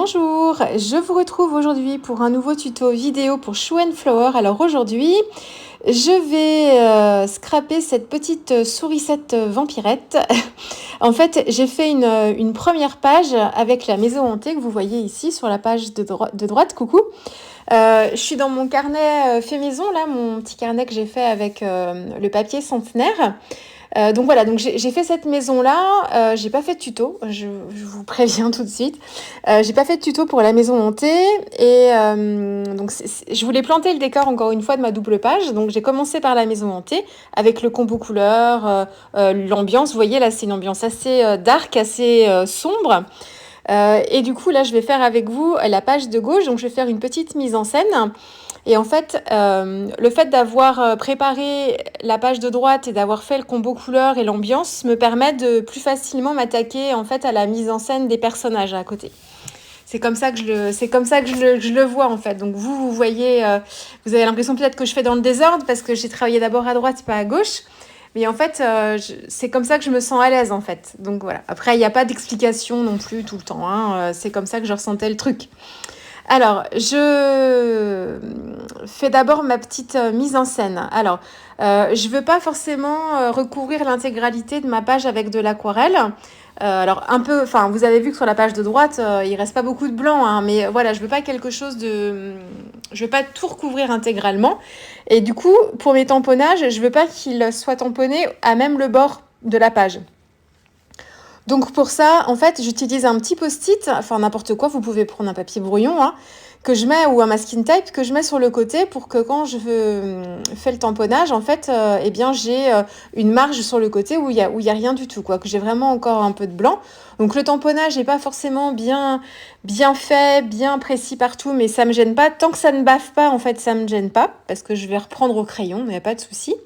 Bonjour, je vous retrouve aujourd'hui pour un nouveau tuto vidéo pour Shoe & Flower. Alors aujourd'hui, je vais scraper cette petite sourisette vampirette. En fait, j'ai fait une première page avec la maison hantée que vous voyez ici sur la page de droite. Coucou. Je suis dans mon carnet fait maison, là, mon petit carnet que j'ai fait avec le papier centenaire. Donc voilà, donc j'ai fait cette maison-là, j'ai pas fait de tuto, je vous préviens tout de suite. J'ai pas fait de tuto pour la maison hantée et donc je voulais planter le décor encore une fois de ma double page. Donc j'ai commencé par la maison hantée avec le combo couleur, l'ambiance. Vous voyez là, c'est une ambiance assez dark, assez sombre. Et du coup là, je vais faire avec vous la page de gauche. Donc je vais faire une petite mise en scène. Et en fait, le fait d'avoir préparé la page de droite et d'avoir fait le combo couleur et l'ambiance me permet de plus facilement m'attaquer en fait à la mise en scène des personnages à côté. C'est comme ça que je le vois en fait. Donc vous voyez, vous avez l'impression peut-être que je fais dans le désordre parce que j'ai travaillé d'abord à droite, pas à gauche. Mais en fait, c'est comme ça que je me sens à l'aise en fait. Donc voilà. Après, il n'y a pas d'explication non plus tout le temps. C'est comme ça que je ressentais le truc. Alors, je fais d'abord ma petite mise en scène. Alors, je veux pas forcément recouvrir l'intégralité de ma page avec de l'aquarelle. Alors, un peu, enfin, vous avez vu que sur la page de droite, il reste pas beaucoup de blanc, mais voilà, je veux pas je veux pas tout recouvrir intégralement. Et du coup, pour mes tamponnages, je veux pas qu'ils soient tamponnés à même le bord de la page. Donc pour ça, en fait, j'utilise un petit post-it, enfin n'importe quoi, vous pouvez prendre un papier brouillon, que je mets, ou un masking tape, que je mets sur le côté pour que quand je fais le tamponnage, en fait, eh bien j'ai une marge sur le côté où il y a rien du tout, quoi, que j'ai vraiment encore un peu de blanc. Donc le tamponnage n'est pas forcément bien fait, bien précis partout, mais ça me gêne pas. Tant que ça ne baffe pas, en fait, ça me gêne pas, parce que je vais reprendre au crayon, il n'y a pas de souci.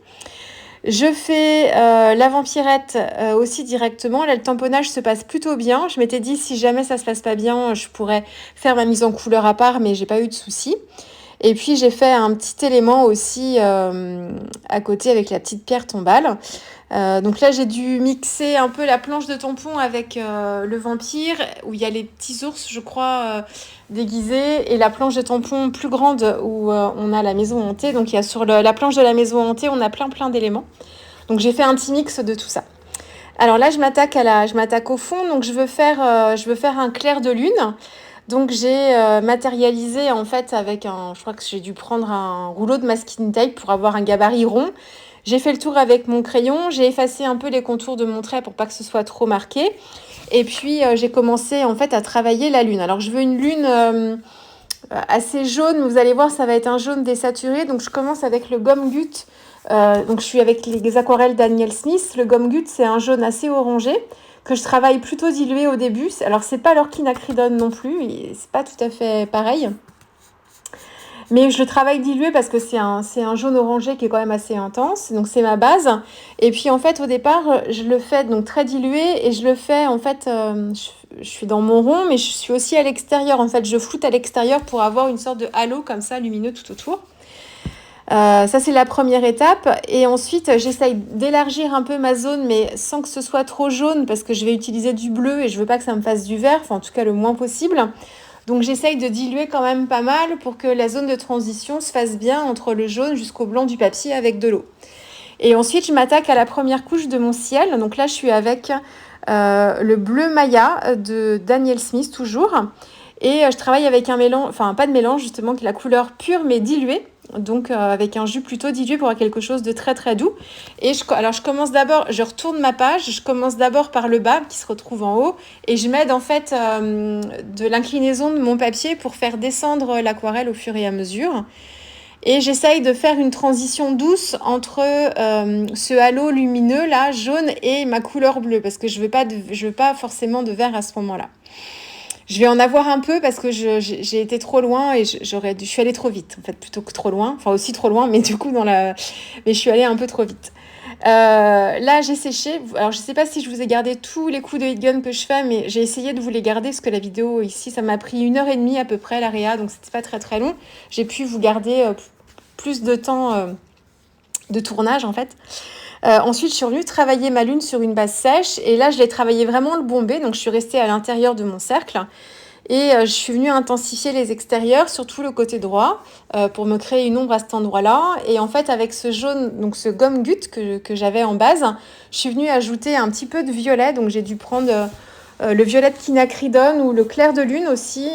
Je fais la vampirette aussi directement. Là, le tamponnage se passe plutôt bien. Je m'étais dit, si jamais ça se passe pas bien, je pourrais faire ma mise en couleur à part, mais j'ai pas eu de soucis. Et puis, j'ai fait un petit élément aussi à côté avec la petite pierre tombale. Donc là, j'ai dû mixer un peu la planche de tampon avec le vampire, où il y a les petits ours, je crois, déguisés, et la planche de tampon plus grande où on a la maison hantée. Donc il y a sur la planche de la maison hantée, on a plein d'éléments. Donc j'ai fait un petit mix de tout ça. Alors là, je m'attaque au fond. Donc je veux faire un clair de lune. Donc j'ai matérialisé en fait je crois que j'ai dû prendre un rouleau de masking tape pour avoir un gabarit rond. J'ai fait le tour avec mon crayon, j'ai effacé un peu les contours de mon trait pour pas que ce soit trop marqué. Et puis j'ai commencé en fait à travailler la lune. Alors je veux une lune assez jaune, vous allez voir ça va être un jaune désaturé. Donc je commence avec le gomme gut. Donc je suis avec les aquarelles Daniel Smith. Le gomme gut c'est un jaune assez orangé que je travaille plutôt dilué au début. Alors c'est pas l'orchinacridone non plus, c'est pas tout à fait pareil. Mais je le travaille dilué parce que c'est un jaune orangé qui est quand même assez intense. Donc c'est ma base. Et puis en fait au départ je le fais donc très dilué et je le fais en fait je suis dans mon rond mais je suis aussi à l'extérieur. En fait je floute à l'extérieur pour avoir une sorte de halo comme ça lumineux tout autour. Ça c'est la première étape et ensuite j'essaye d'élargir un peu ma zone mais sans que ce soit trop jaune parce que je vais utiliser du bleu et je veux pas que ça me fasse du vert, enfin en tout cas le moins possible. Donc j'essaye de diluer quand même pas mal pour que la zone de transition se fasse bien entre le jaune jusqu'au blanc du papier avec de l'eau. Et ensuite je m'attaque à la première couche de mon ciel. Donc là je suis avec le bleu Maya de Daniel Smith toujours. Et je travaille avec un mélange, enfin pas de mélange justement, qui est la couleur pure mais diluée. Donc avec un jus plutôt dilué pour avoir quelque chose de très doux. Et je commence d'abord, je retourne ma page, je commence d'abord par le bas qui se retrouve en haut et je m'aide en fait de l'inclinaison de mon papier pour faire descendre l'aquarelle au fur et à mesure. Et j'essaye de faire une transition douce entre ce halo lumineux là, jaune, et ma couleur bleue parce que je veux pas forcément de vert à ce moment-là. Je vais en avoir un peu parce que j'ai été trop loin et je suis allée trop vite en fait plutôt que trop loin, enfin aussi trop loin mais du coup mais je suis allée un peu trop vite. Là j'ai séché, alors je sais pas si je vous ai gardé tous les coups de heat gun que je fais mais j'ai essayé de vous les garder parce que la vidéo ici ça m'a pris 1h30 à peu près l'AREA donc c'était pas très long. J'ai pu vous garder plus de temps de tournage en fait. Ensuite, je suis revenue travailler ma lune sur une base sèche et là, je l'ai travaillé vraiment le bombé, donc je suis restée à l'intérieur de mon cercle Et je suis venue intensifier les extérieurs, surtout le côté droit, pour me créer une ombre à cet endroit-là. Et en fait, avec ce jaune, donc ce gomme gut que j'avais en base, je suis venue ajouter un petit peu de violet. Donc j'ai dû prendre le violet de quinacridone ou le clair de lune aussi.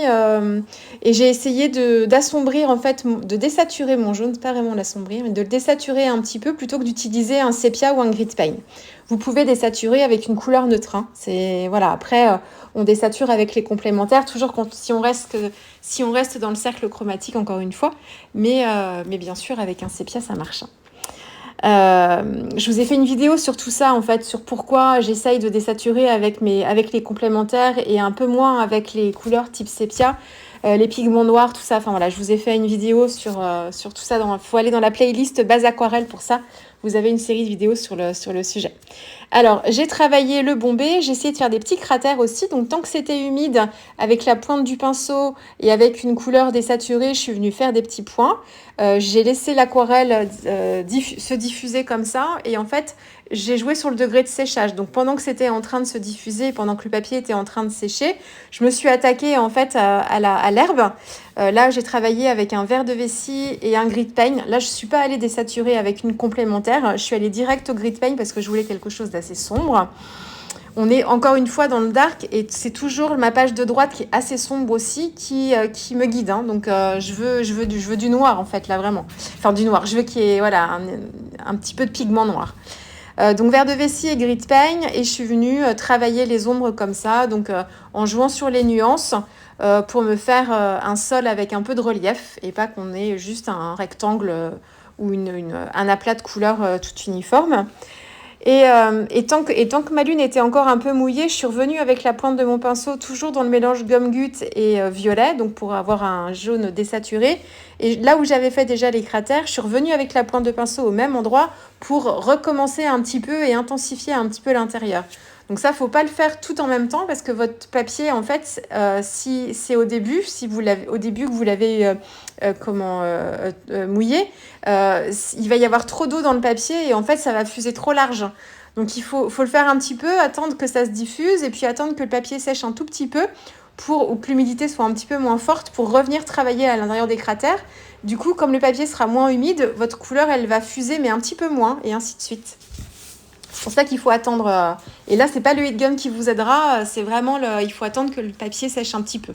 Et j'ai essayé d'assombrir, en fait, de désaturer mon jaune, pas vraiment l'assombrir, mais de le désaturer un petit peu plutôt que d'utiliser un sépia ou un grit paint. Vous pouvez désaturer avec une couleur neutre. Hein. Voilà. Après, on désature avec les complémentaires, toujours si on reste dans le cercle chromatique, encore une fois. Mais bien sûr, avec un sépia, ça marche. Je vous ai fait une vidéo sur tout ça, en fait, sur pourquoi j'essaye de désaturer avec les complémentaires et un peu moins avec les couleurs type sépia, les pigments noirs, tout ça. Enfin voilà, je vous ai fait une vidéo sur tout ça. Il faut aller dans la playlist base aquarelle pour ça. Vous avez une série de vidéos sur le sujet. Alors, j'ai travaillé le bombé, j'ai essayé de faire des petits cratères aussi. Donc, tant que c'était humide, avec la pointe du pinceau et avec une couleur désaturée, je suis venue faire des petits points. J'ai laissé l'aquarelle se diffuser comme ça. Et en fait, j'ai joué sur le degré de séchage. Donc, pendant que c'était en train de se diffuser, pendant que le papier était en train de sécher, je me suis attaquée en fait à l'herbe. Là, j'ai travaillé avec un verre de vessie et un grit paint. Là, je ne suis pas allée désaturer avec une complémentaire. Je suis allée direct au grit paint parce que je voulais quelque chose d'assez sombre. On est encore une fois dans le dark et c'est toujours ma page de droite qui est assez sombre aussi qui me guide. Hein. Donc, je veux du noir en fait, là vraiment. Enfin, du noir. Je veux qu'il y ait voilà, un petit peu de pigment noir. Donc verre de vessie et grit paint et je suis venue travailler les ombres comme ça, donc en jouant sur les nuances pour me faire un sol avec un peu de relief et pas qu'on ait juste un rectangle ou un aplat de couleurs tout uniforme. Et tant que ma lune était encore un peu mouillée, je suis revenue avec la pointe de mon pinceau, toujours dans le mélange gomme gut et violet, donc pour avoir un jaune désaturé. Et là où j'avais fait déjà les cratères, je suis revenue avec la pointe de pinceau au même endroit pour recommencer un petit peu et intensifier un petit peu l'intérieur. Donc ça, faut pas le faire tout en même temps parce que votre papier, en fait, si c'est au début que vous l'avez mouillé, il va y avoir trop d'eau dans le papier et en fait, ça va fuser trop large. Donc il faut le faire un petit peu, attendre que ça se diffuse et puis attendre que le papier sèche un tout petit peu ou que l'humidité soit un petit peu moins forte pour revenir travailler à l'intérieur des cratères. Du coup, comme le papier sera moins humide, votre couleur, elle va fuser mais un petit peu moins et ainsi de suite. C'est pour ça qu'il faut attendre. Et là, c'est pas le heat gun qui vous aidera, c'est vraiment il faut attendre que le papier sèche un petit peu.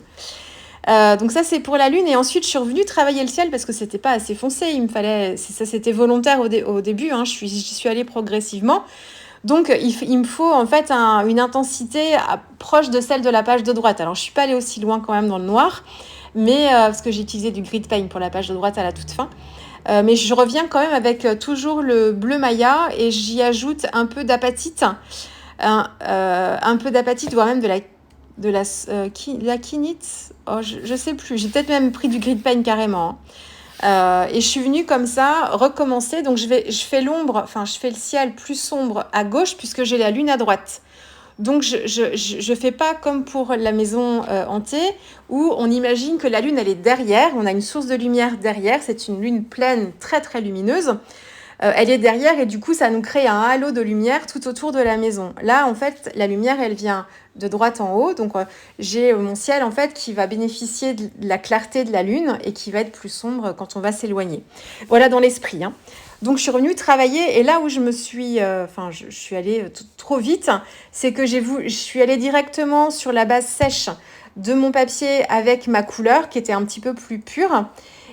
Donc ça, c'est pour la lune. Et ensuite, je suis revenue travailler le ciel parce que c'était pas assez foncé. C'était volontaire au début. Hein, j'y suis allée progressivement. Donc, il me faut en fait une intensité proche de celle de la page de droite. Alors, je suis pas allée aussi loin quand même dans le noir, mais parce que j'ai utilisé du grit paint pour la page de droite à la toute fin. Mais je reviens quand même avec toujours le bleu Maya et j'y ajoute un peu d'apatite, voire même de la quinite. Oh, je sais plus, j'ai peut-être même pris du grit paint carrément. Et je suis venue comme ça recommencer. Donc je fais le ciel plus sombre à gauche puisque j'ai la lune à droite. Donc, je fais pas comme pour la maison hantée où on imagine que la lune, elle est derrière. On a une source de lumière derrière. C'est une lune pleine, très, très lumineuse. Elle est derrière et du coup, ça nous crée un halo de lumière tout autour de la maison. Là, en fait, la lumière, elle vient de droite en haut. Donc, j'ai mon ciel, en fait, qui va bénéficier de la clarté de la lune et qui va être plus sombre quand on va s'éloigner. Voilà dans l'esprit, hein. Donc, je suis revenue travailler et là où je suis allée trop vite, c'est que je suis allée directement sur la base sèche de mon papier avec ma couleur qui était un petit peu plus pure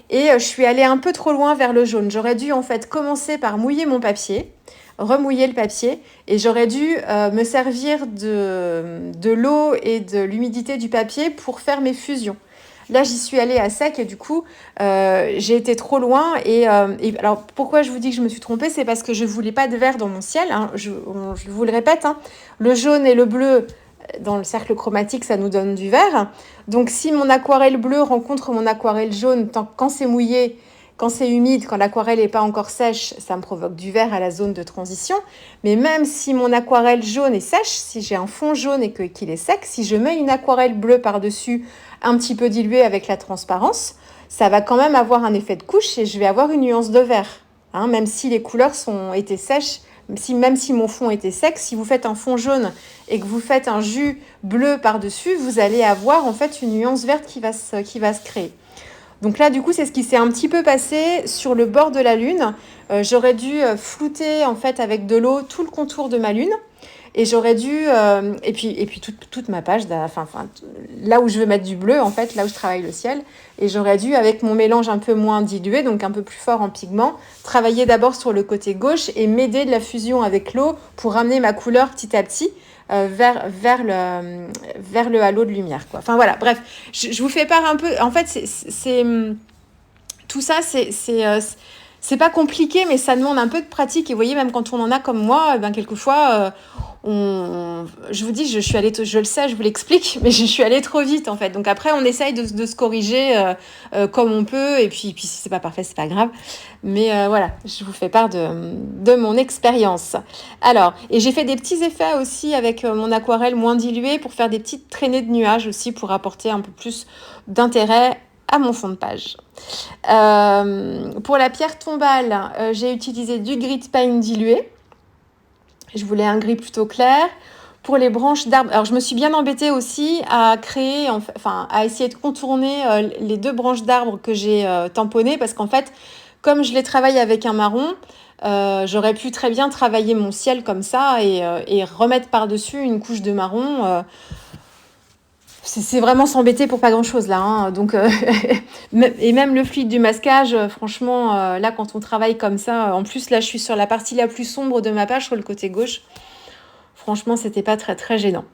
et je suis allée un peu trop loin vers le jaune. J'aurais dû en fait commencer par mouiller mon papier, remouiller le papier et j'aurais dû me servir de l'eau et de l'humidité du papier pour faire mes fusions. Là, j'y suis allée à sec et du coup, j'ai été trop loin. Et alors, pourquoi je vous dis que je me suis trompée? C'est parce que je ne voulais pas de vert dans mon ciel. Hein. Je vous le répète, hein. Le jaune et le bleu, dans le cercle chromatique, ça nous donne du vert. Donc, si mon aquarelle bleue rencontre mon aquarelle jaune, quand c'est mouillé, quand c'est humide, quand l'aquarelle n'est pas encore sèche, ça me provoque du vert à la zone de transition. Mais même si mon aquarelle jaune est sèche, si j'ai un fond jaune et qu'il est sec, si je mets une aquarelle bleue par-dessus, un petit peu diluée avec la transparence, ça va quand même avoir un effet de couche et je vais avoir une nuance de vert. hein, même si les couleurs étaient sèches, même si mon fond était sec, si vous faites un fond jaune et que vous faites un jus bleu par-dessus, vous allez avoir en fait une nuance verte qui va se créer. Donc là, du coup, c'est ce qui s'est un petit peu passé sur le bord de la lune. J'aurais dû flouter en fait avec de l'eau tout le contour de ma lune. Et j'aurais dû, et puis toute ma page, là où je veux mettre du bleu, en fait, là où je travaille le ciel. Et j'aurais dû, avec mon mélange un peu moins dilué, donc un peu plus fort en pigment, travailler d'abord sur le côté gauche et m'aider de la fusion avec l'eau pour ramener ma couleur petit à petit vers le halo de lumière, quoi. Enfin voilà, bref, je vous fais part un peu. En fait, tout ça, c'est pas compliqué, mais ça demande un peu de pratique. Et vous voyez, même quand on en a comme moi, ben quelquefois, je vous dis, je le sais, je vous l'explique, mais je suis allée trop vite en fait. Donc après, on essaye de se corriger comme on peut. Et puis si c'est pas parfait, c'est pas grave. Mais voilà, je vous fais part de mon expérience. Alors, et j'ai fait des petits effets aussi avec mon aquarelle moins diluée pour faire des petites traînées de nuages aussi pour apporter un peu plus d'intérêt à mon fond de page. Pour la pierre tombale, j'ai utilisé du grit paint dilué. Je voulais un gris plutôt clair. Pour les branches d'arbres, alors je me suis bien embêtée aussi à à essayer de contourner les 2 branches d'arbres que j'ai tamponnées parce qu'en fait, comme je les travaille avec un marron, j'aurais pu très bien travailler mon ciel comme ça et remettre par-dessus une couche de marron. C'est vraiment s'embêter pour pas grand-chose là, hein. Donc, et même le fluide du masquage, franchement, là quand on travaille comme ça, en plus là je suis sur la partie la plus sombre de ma page, sur le côté gauche. Franchement, c'était pas très très gênant.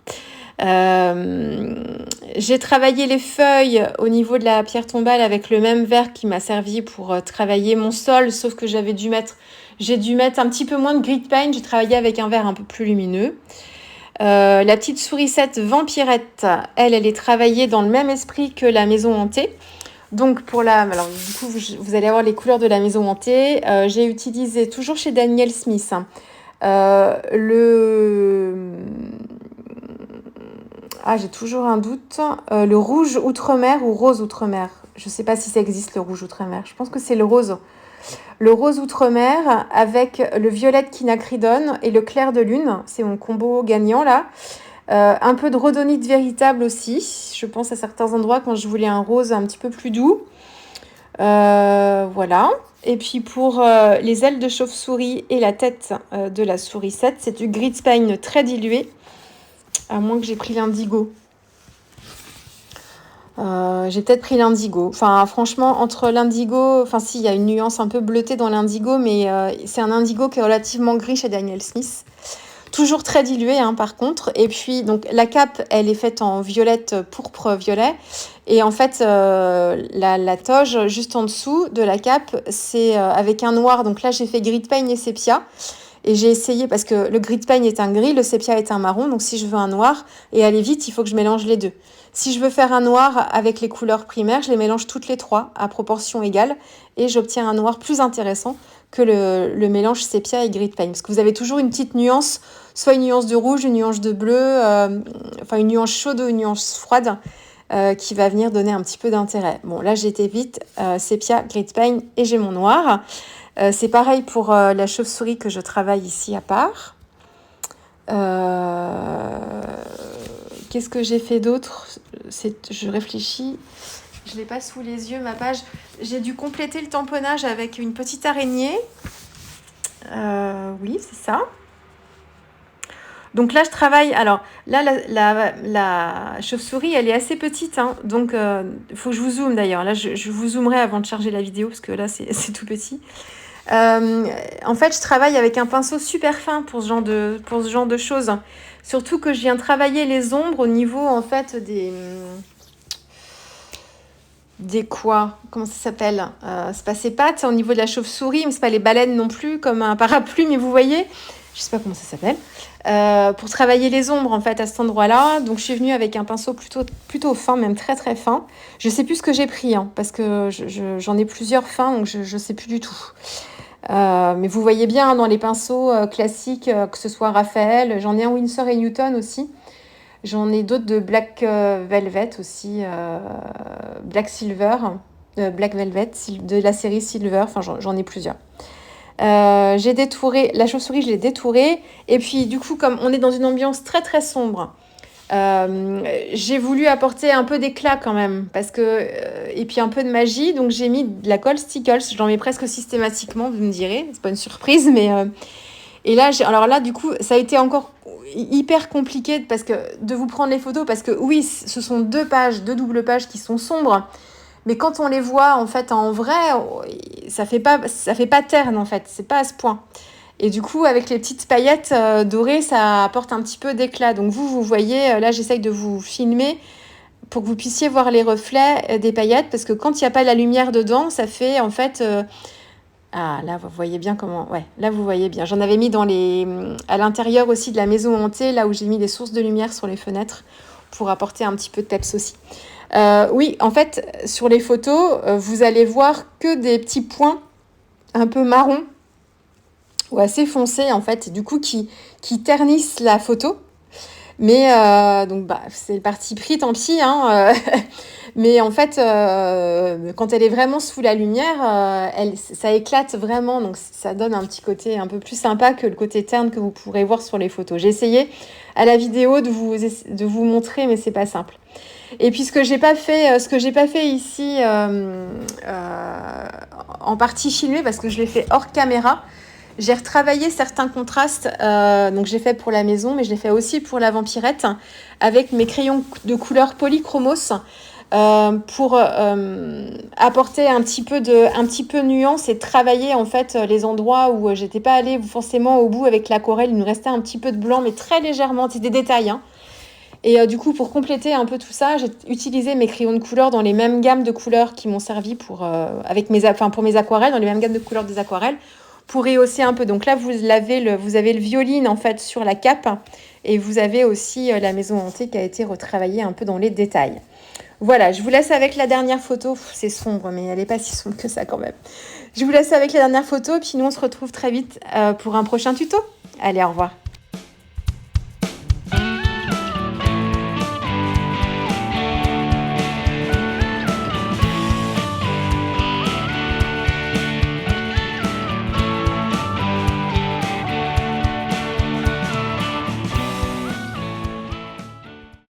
J'ai travaillé les feuilles au niveau de la pierre tombale avec le même verre qui m'a servi pour travailler mon sol, sauf que j'ai dû mettre un petit peu moins de grit paint. J'ai travaillé avec un verre un peu plus lumineux. La petite sourisette vampirette, elle est travaillée dans le même esprit que la maison hantée. Donc alors du coup vous allez avoir les couleurs de la maison hantée. J'ai utilisé toujours chez Daniel Smith j'ai toujours un doute. Le rouge outre-mer ou rose outre-mer. Je ne sais pas si ça existe le rouge outre-mer. Je pense que c'est le rose. Le rose outre-mer avec le violet de quinacridone et le clair de lune. C'est mon combo gagnant là. Un peu de rhodonite véritable aussi. Je pense à certains endroits quand je voulais un rose un petit peu plus doux. Voilà. Et puis pour les ailes de chauve-souris et la tête de la sourisette, c'est du grit paint très dilué. À moins que j'ai pris l'indigo. J'ai peut-être pris l'indigo. Enfin, franchement, entre l'indigo... Enfin, si, il y a une nuance un peu bleutée dans l'indigo, mais c'est un indigo qui est relativement gris chez Daniel Smith. Toujours très dilué, hein, par contre. Et puis, donc, la cape, elle est faite en violette, pourpre, violet. Et en fait, la toge, juste en dessous de la cape, c'est avec un noir. Donc là, j'ai fait gris paint et sépia. Et j'ai essayé, parce que le grit paint est un gris, le sépia est un marron. Donc si je veux un noir et aller vite, il faut que je mélange les deux. Si je veux faire un noir avec les couleurs primaires, je les mélange toutes les 3 à proportion égale. Et j'obtiens un noir plus intéressant que le mélange sépia et grit paint. Parce que vous avez toujours une petite nuance, soit une nuance de rouge, une nuance de bleu, une nuance chaude ou une nuance froide. Qui va venir donner un petit peu d'intérêt. Bon, là, j'ai été vite. Sépia, grit paint et j'ai mon noir. C'est pareil pour la chauve-souris que je travaille ici à part. Qu'est-ce que j'ai fait d'autre ? Je réfléchis. Je ne l'ai pas sous les yeux, ma page. J'ai dû compléter le tamponnage avec une petite araignée. Oui, c'est ça. Donc là, je travaille... Alors, là, la chauve-souris, elle est assez petite. Hein, donc, il faut que je vous zoome d'ailleurs. Là, je vous zoomerai avant de charger la vidéo parce que là, c'est tout petit. En fait, je travaille avec un pinceau super fin pour ce genre de choses. Surtout que je viens travailler les ombres au niveau, en fait, des quoi ? Comment ça s'appelle ? C'est pas ses pattes, c'est au niveau de la chauve-souris, mais c'est pas les baleines non plus, comme un parapluie, mais vous voyez, je sais pas comment ça s'appelle. Pour travailler les ombres, en fait, à cet endroit-là. Donc, je suis venue avec un pinceau plutôt fin, même très, très fin. Je sais plus ce que j'ai pris, hein, parce que j'en ai plusieurs fins, donc je sais plus du tout. Mais vous voyez bien hein, dans les pinceaux classiques, que ce soit Raphaël, j'en ai un Winsor et Newton aussi. J'en ai d'autres de Black Velvet aussi, Black Velvet, de la série Silver, enfin j'en ai plusieurs. J'ai détouré, la chauve-souris, je l'ai détourée. Et puis, du coup, comme on est dans une ambiance très, très sombre, j'ai voulu apporter un peu d'éclat quand même. Et puis un peu de magie. Donc, j'ai mis de la colle Stickles. J'en mets presque systématiquement, vous me direz. C'est pas une surprise, mais... et là, alors là, du coup, ça a été encore hyper compliqué de vous prendre les photos. Parce que oui, ce sont deux doubles pages qui sont sombres. Mais quand on les voit en fait en vrai, ça fait pas terne en fait, c'est pas à ce point. Et du coup, avec les petites paillettes dorées, ça apporte un petit peu d'éclat. Donc vous voyez, là j'essaye de vous filmer pour que vous puissiez voir les reflets des paillettes, parce que quand il n'y a pas la lumière dedans, ça fait en fait... Ah, là vous voyez bien comment... Ouais, là vous voyez bien. J'en avais mis à l'intérieur aussi de la maison hantée, là où j'ai mis des sources de lumière sur les fenêtres, pour apporter un petit peu de peps aussi. Oui, en fait, sur les photos, vous allez voir que des petits points un peu marrons ou assez foncés, en fait, du coup, qui ternissent la photo. Mais donc, c'est le parti pris, tant pis. Hein, mais en fait, quand elle est vraiment sous la lumière, ça éclate vraiment. Donc, ça donne un petit côté un peu plus sympa que le côté terne que vous pourrez voir sur les photos. J'ai essayé à la vidéo de vous montrer, mais c'est pas simple. Et puis ce que j'ai pas fait ici en partie filmé, parce que je l'ai fait hors caméra, j'ai retravaillé certains contrastes. Donc j'ai fait pour la maison, mais je l'ai fait aussi pour la vampirette avec mes crayons de couleur polychromos pour apporter un petit peu de nuance et travailler en fait les endroits où j'étais pas allée forcément au bout avec l'aquarelle. Il nous restait un petit peu de blanc, mais très légèrement. C'est des détails, hein. Et du coup, pour compléter un peu tout ça, j'ai utilisé mes crayons de couleur dans les mêmes gammes de couleurs qui m'ont servi pour mes aquarelles, dans les mêmes gammes de couleurs des aquarelles, pour rehausser un peu. Donc là, vous avez le violine en fait sur la cape, et vous avez aussi la maison hantée qui a été retravaillée un peu dans les détails. Voilà, je vous laisse avec la dernière photo. C'est sombre, mais elle n'est pas si sombre que ça quand même. Je vous laisse avec la dernière photo, puis nous on se retrouve très vite pour un prochain tuto. Allez, au revoir.